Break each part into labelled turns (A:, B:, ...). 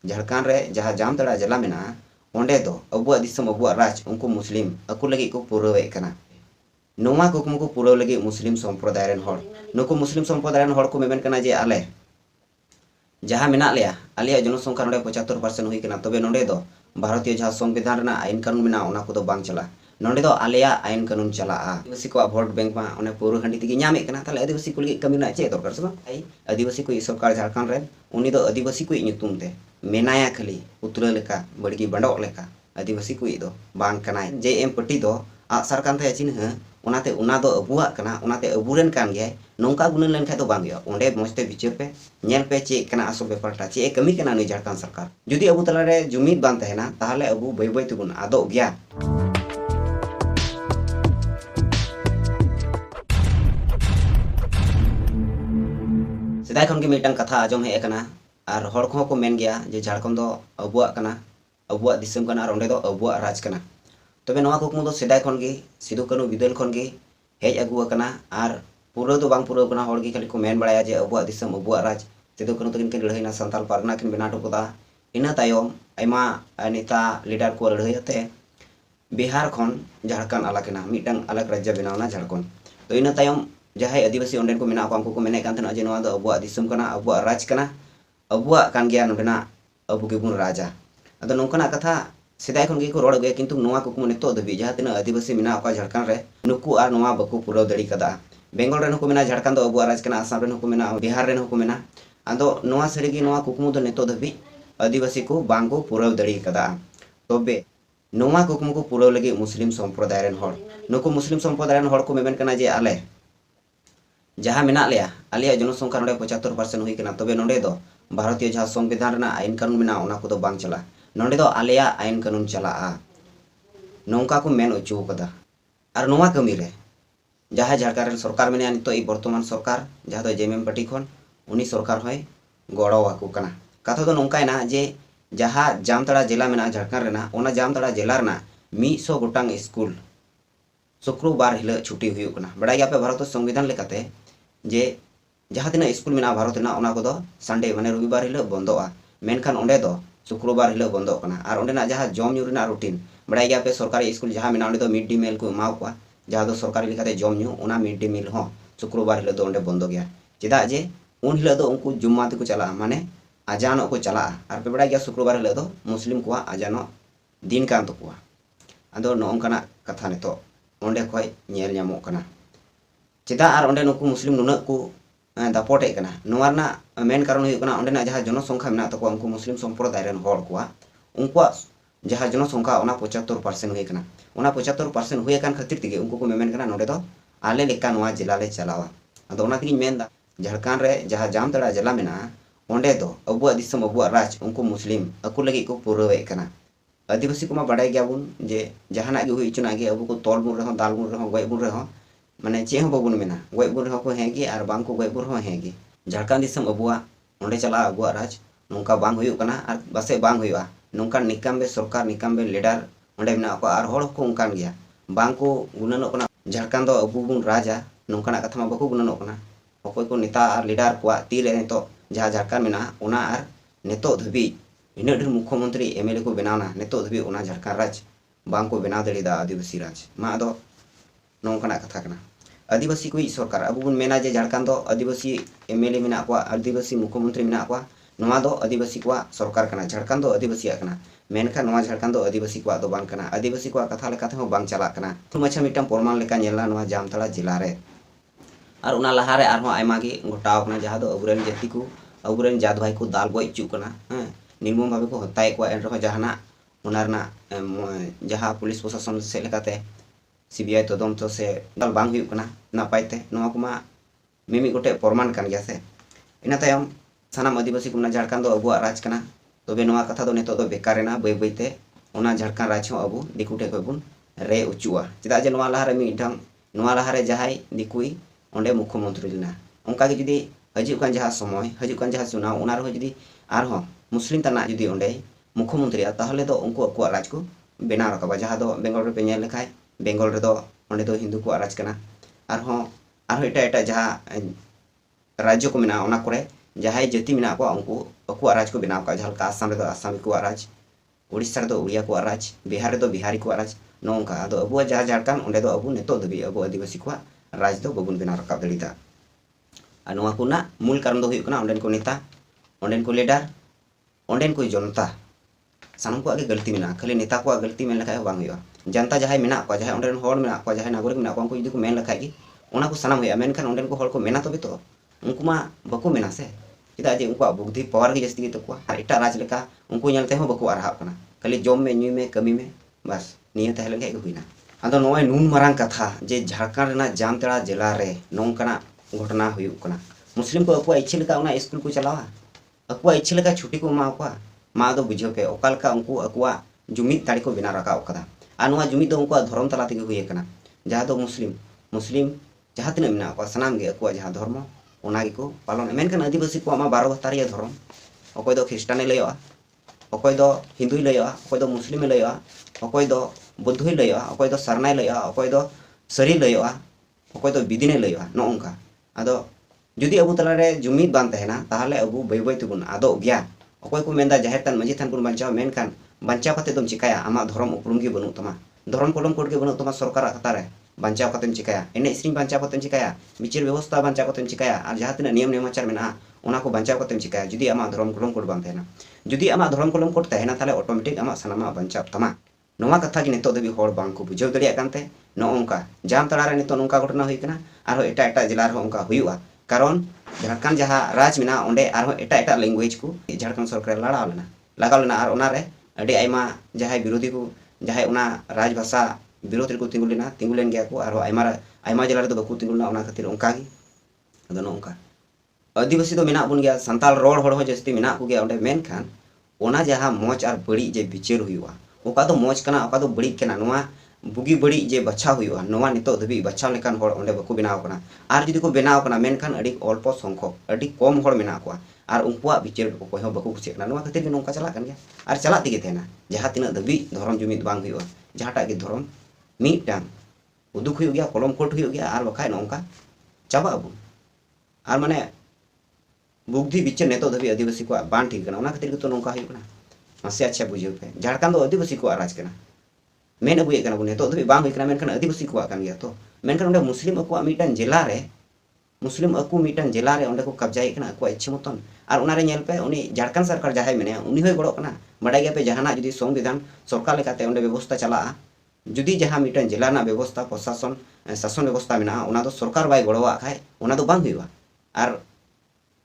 A: झारखंड रे जहाँ जामताड़ा जिला में ओंडे दो अबुआ दिसम अबुआ राज उनको मुस्लिम अकु लगी को पुरावे कना नोवा कुकमु को पुराव लगी मुस्लिम संप्रदाय रेन हर नुकु मुस्लिम संप्रदाय रेन हर को मेमेन कना जे आले जहाँ मेना लिया आलिया जनसंख्या नोडे 75% हुई कना तबे नोडे दो भारतीय जहाँ संविधान रेना आईन कानून मेना ओना को दो बांग चला नोडे दो आलिया आईन कानून चला आदिवासी को वोट बैंक में ओने पूरा हंडी तिगी ᱧᱟᱢᱮ कना ताले आदिवासी को लगी कमी ना चे दरकार से आई आदिवासी को सरकार झारखंड रेन उनी दो आदिवासी को ᱧᱩᱛᱩᱢ ते मेनाया खाली उतरा लेका बड़गी बंडोक लेका आदिवासी को दो बांग कना जे एम पट्टी दो आसार कान थे चिन्ह उनाते उना दो अबुआ कना उनाते अबुरेन कान गया नौका गुनन लेन खाय तो बांग गया ओंडे मस्ते विचार पे नेल पे चे कना आसो बेपारटा चे कमी कना नै झारखंड सरकार जुदी अबु तलारे जुमिद बान तहेना ताहले अबु बै बै तुबुन आदो गया सेदाय खन के मिटन कथा आजम हे कना और हर को मेन गया जे झारखंड दो अबुआ कना अबुआ दिसम कना और ओंडे दो अबुआ राज कना तबे नवा कुकमु दो सेदाय खन गे सिदु कानु बिदल खन गे हेज अगुआ कना और पूरा दो बांग पूरा कना हर गे खाली को मेन बड़ाया जे अबुआ दिसम अबुआ राज सिदु कानु तकिन के लड़ाईना संताल पारना किन बेना टोकोदा इना तायम आयमा नेता लीडर को लड़ाईते बिहार खन झारखंड अलग मिटन अलग राज्य बनावना झारखंड तो इना तायम जहां आदिवासी ओंडेन को मेना को मेने कान थना जे नवा दो अबुआ दिसम कना अबुआ राज कना अबुआ कान गया नोडेना अबु गेबुन राजा अदो नोंकना कथा सेदाय खन गे को रोड गए किंतु नोवा कुकमु नितो दबी जहां तना आदिवासी मेना का झारखंड रे नुकु आ नोवा बकु पुराव दड़ी कदा बेंगल रेन को मेना झारखंड दो अबुआ राज कना आसाम रेन को मेना बिहार रेन को मेना अदो नोवा सरीगी नोवा कुकमु दो नितो दबी आदिवासी को बांगो पुराव दड़ी कदा तबे नोवा कुकमु को पुराव लगी मुस्लिम संप्रदाय रेन हर नुकु मुस्लिम संप्रदाय रेन हर को मेमेन कना जे आले जहाँ मेना लिया आलिया जनसंख्या नोडे 75% हुई कना तबे नोडे दो भारतीय जहाँ संविधान रेना आईन कानून मेना ओना को दो बांग चला नोडे दो आलिया आईन कानून चला नौका को मेन उचू कदा और नोवा कमी रे जहाँ झारखंड सरकार मेना नितो ई वर्तमान सरकार जहाँ दो जेएमएम पार्टी खन उनी सरकार होय गड़ो आकु कना कथा दो नौकायना जे जहाँ जामताड़ा जिला मेना झारखंड रेना ओना जामताड़ा जिला रेना 100 गोटांग स्कूल शुक्रवार हिल छुट्टी हुई कना बड़ा गया पे भारत संविधान लेकाते जे जहाँ तना स्कूल में भारत ओना को दो संडे माने रविवार हिल बंदोआ मेनखान ओंडे दो शुक्रवार हिल बंदो कना और ओंडेना जहाँ जम न्यू रेना रूटीन बड़ा गया पे सरकारी स्कूल जहाँ मेना ओंडे दो मिड डे मील को एमाव को जहाँ दो सरकारी लेकाते जम न्यू ओना मिड डे मील हो शुक्रवार हिल दो ओंडे बंदो गया चेदा जे उन हिल दो उनको जुम्मा ते को चला माने आजानो को चला और पे बड़ा गया शुक्रवार हिल दो मुस्लिम को आजानो दिन कान तो अदो नोंकना कथा नितो ओंडे खय नेल ᱧᱟᱢᱚᱜ कना चेदा और ओंडे नुकु मुस्लिम नुना को दापोटे कना नोवारना मेन कारण हुई कना ओंडेना जहाँ जनसंख्या मेना तको उनको मुस्लिम संप्रदाय रेन हर को उनको जहाँ जनसंख्या ओना 75% हुई कना ओना 75% हुई कान खातिर तिगे उनको को मेमेन कना नोडे दो आले लेका नोवा जिला ले चलावा अदो ओना तिगी मेनदा झारखंड रे जहाँ जामताड़ा जिला मेना ओंडे दो अबुआ दिसम अबुआ राज उनको मुस्लिम अकु लगी को पुरावे कना आदिवासी को बड़ा गया बुन जे जहाना गे हुई चुना गे अबु को तोल बुन रहो दाल बुन रहो गय बुन रहो माने चे हो बबुन मेना गय बुन रहो को हेगी और बांग को गय बुन रहो हेगी झारखंड दिसम अबुआ ओंडे चला अबुआ राज नोंका बांग हुई कना और बसे बांग हुईवा नोंका निकामबे सरकार निकामबे लीडर ओंडे मेना को और हड़ को उनकान गया बांग को गुननो कना झारखंड दो अबु बुन राजा नोंकाना कथा मा बको गुननो कना अकोय को नेता और लीडर को तीरे तो जहाँ झारखंड मेना ओना और नेतो धबी इन ढेर मुख्यमंत्री एमएलए को बनावना नितो धबी ओना झारखंड राज बांग को बनाव दड़ीदा आदिवासी राज मा दो नौकना कथा कना आदिवासी को सरकार अब बन मेना जे झारखंड दो आदिवासी एमएलए मेना को आदिवासी मुख्यमंत्री मेना को नोवा दो आदिवासी को सरकार कना झारखंड दो आदिवासी कना मेनखान नोवा झारखंड दो आदिवासी को दो बांग कना आदिवासी को कथा लेकाते हो बांग चला कना तुमछा मिटम प्रमाण लेका नेला नोवा जामताड़ा जिला रे और उना लहारे आरहो आयमा गे गोटाव कना जहाँ दो अबुरेन जाति को अबुरेन जात भाई को दाल गय चु कना निर्मम भावे को हत्या को एन रहो जहाना उनारना जहाँ पुलिस प्रशासन से लेकाते सीबीआई तदंत से दाल बांग हुई कना नापायते नोवा को मा मिमी गोटे प्रमाण कान गया से इना तायम सानाम आदिवासी को झारखंड दो अबुआ राज कना तबे नोवा कथा दो नितो दो बेकारेना बै बैते ओना झारखंड राज हो अबु दिकु ठे खबुन रे उचुआ चेदा जे नोवा लहारे मिठang नोवा लहारे जहाय दिकुई ओंडे मुख्यमंत्री लेना उनका के जुदी हजु कान जहाँ समय हजु कान जहाँ चुनाव ओना रहो जुदी आरहो मुस्लिम तना जुदी ओंडे मुख्यमंत्री ताहले दो उनको अकुआ राज को बेना रखा जहाँ दो बेंगल रे पे नेल लेखाय बेंगल रे दो ओंडे दो हिंदू को राज कना आरहो एटा एटा जहाँ राज्य को मेना ओना करे जहां जाति मेना को उनको अकुआ राज को बनाव का जहां आसाम रे आसामी को राज उड़ीसा रे उड़िया को राज बिहार रे बिहारी को राज नोंका आदो अबुआ जहां झारखंड ओंडे दो अबु नेतो दबी अबु आदिवासी को राज दो बबुन बनाव रकाब दड़ीदा और नोआ कुना मूल कारण दो हुयुग कना ओंडेन को नेता ओंडेन को लीडर ओंडेन को जनता सानम को आगे गलती मेना खाली नेता को गलती मेन लखाय बांग हुयुआ जनता जहां मेना को जहां ओंडेन होड़ मेना को जहां नागरिक मेना को उनको जुदी को मेन लखाय गी ओना को सानम हुयुआ मेनखान ओंडेन को होड़ को मेना तबे तो उनको मा बको मेना से चेदा जे उनको बुद्धि पावर गे जस्ती तो को और एटा राज लेका उनको नेलते हो बको आरहा कना खाली जम में न्यू में कमी में बस निये तहले के हुइना आदो नोय नून मारंग कथा जे झारखंड रेना जामताड़ा जिला रे नोंकना घटना हुयुग कना मुस्लिम को अकुआ इच्छा लेका उना स्कूल को चलावा अकुआ इच्छा लेका छुट्टी को मा को मा दो बुझो पे ओकालका उनको अकुआ जुमिद ताड़ी को बिना रखा ओकदा आ नोआ जुमिद दो उनको धर्म तला तेगे हुए कना जहां दो मुस्लिम जहां तिना मेना को सनाम गे अकुआ जहां धर्म ओना गे को पालन मेनखान आदिवासी को मा 12 बतारिया धर्म अकोय दो ख्रिस्टाने लयोआ अकोय दो हिंदुई लयोआ अकोय दो मुस्लिम लयोआ अकोय दो बुद्धई लयोआ अकोय दो सरनाय लयोआ अकोय दो सरी लयोआ अकोय दो बिदिने लयोआ नो ओंका आदो जुदी अबु तला रे जुमिद बान तहना ताहले अबु बय बय तुबुन आदो गया अकोय को मेंदा जाहेर तान मजी थान पुन बंचाव मेनखान बंचाव कते तुम चिकाया आमा धर्म उपरुम गे बनु तमा धर्म कोलम कोड गे बनु तमा सरकार कता रे बंचाव कतेम चिकाया एने स्त्रीम बंचाव कतेम चिकाया विचार व्यवस्था बंचाव कतेम चिकाया और जहां तिना नियम नेमाचार मेना ओना को बंचाव कतेम चिकाया जुदी आमा धर्म कोलम कोड बान तहना जुदी आमा धर्म कोलम कोड तहना ताले ऑटोमेटिक आमा सनामा बंचाव तमा नोवा कथा कि नितो दबी होड़ बांग को बुझाव दड़िया कानते नो ओंका जाम तड़ा रे नितो नोंका घटना हुई कना आरो एटा एटा जिला रे ओंका हुयुआ कारण झारखंड जहां राज मेना ओंडे आरो एटा एटा लैंग्वेज को झारखंड सरकार लगाव लेना और ओना रे अडी आयमा जहां विरोधी को जहां ओना राज भाषा विरोध रे को तिंगुलेन गया को आरो आयमा जिला रे दो बकु तिंगुलना ओना खातिर ओंका गी अदो नो ओंका आदिवासी दो मेना बुन गया संताल रोड होड़ हो जस्ती मेना को गया ओंडे मेनखान ओना जहां मोच और बड़ी जे विचार हुयुआ ओका दो मोच कना ओका दो बड़ी कना नोआ बुगी बड़ी जे बच्चा हुयुआ नोआ नितो दबी बच्चा लेकान होड़ ओंडे बकु बनाव कना आर जुदी को बनाव कना मेनखान अडी अल्प संख्यक अडी कम होड़ मेना को और उनकुआ विचार को कोई बकु कुसियना नोआ खातिर नोंका चला कन गया और चला दिगे थेना जहां तिना दबी धर्म जुमिद बांग हुयुआ जहाटा के धर्म मीटांग उदुक हुयुग गया कलम कोट हुयुग गया और बखाय नोंका चाबा अबु और माने बुद्धि विचार नेतो दबी आदिवासी को बान ठीक कना ओना खातिर तो नोंका हुयुग कना मसे अच्छा बुझियो पे झारखंड दो आदिवासी को राज कना मेन अबुए कना बुने तो दबी बांग हुई कना मेनखान आदिवासी को कान गया तो मेनखान ओंडे मुस्लिम को मीटान जिला रे मुस्लिम अकु मीटान जिला रे ओंडे को कब्जाई कना को इच्छा मतन और ओना रे नेल पे उनी झारखंड सरकार जहाय मेने उनी होय गड़ो कना बड़ाय गया पे जहाना जुदी संविधान सरकार लेकाते ओंडे व्यवस्था चला जुदी जहां मीटान जिला ना व्यवस्था प्रशासन शासन व्यवस्था मेना ओना दो सरकार बाय गड़ोवा खाय ओना दो बांग हुइवा और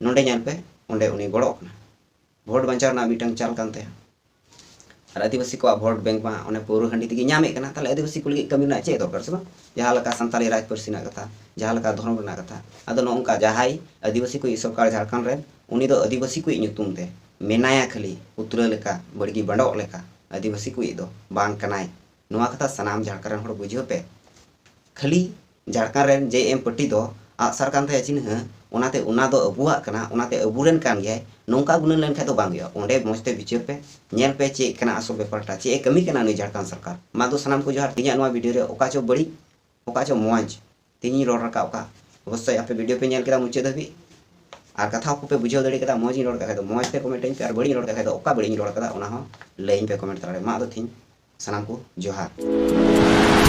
A: नोंडे नेल पे ओंडे उनी गड़ो कना भोट बंचाव ना मीटान चाल कानते और आदिवासी को भोट बैंक में उन्हें पौर हंडी तक नामे ताले आदिवासी को कमी ना चे दरकार से जहाँ लका सानताली राज पार्सी कथा जहाँ लका धर्म रना कथा अदो नोंका जहाई आदिवासी को सरकार झारखंड रे उनी दो आदिवासी को नुतुम ते मेनाया खाली उतरा लेका बड़गी बंडोक लेका आदिवासी को दो बांग कनाय नोआ कथा सनाम झारखंड रेन होड़ बुझियो पे खाली झारखंड रेन जे एम पट्टी दो आसार कान थे चिन्ह ओनाते ओना दो अबुआ कना ओनाते अबुरेन कान गया नोंका गुनन लेन खाय तो बांग गया ओंडे मजते विचार पे नेल पे चे कना असल बेपारटा चे कमी कना नुई झारखंड सरकार मा दो सनाम को जोहार तिनिया नोआ वीडियो रे ओका चो बड़ी ओका चो मौज तिनी रोड रका ओका अवश्य आपे वीडियो पे नेल केदा मुचे दबी और कथा को पे बुझाव दड़ी केदा मौज रोड का तो मौज पे कमेंट पे और बड़ी रोड का तो ओका बड़ी रोड का ओना हो लेइन पे कमेंट तारे मा दो थिन सनाम को जोहार।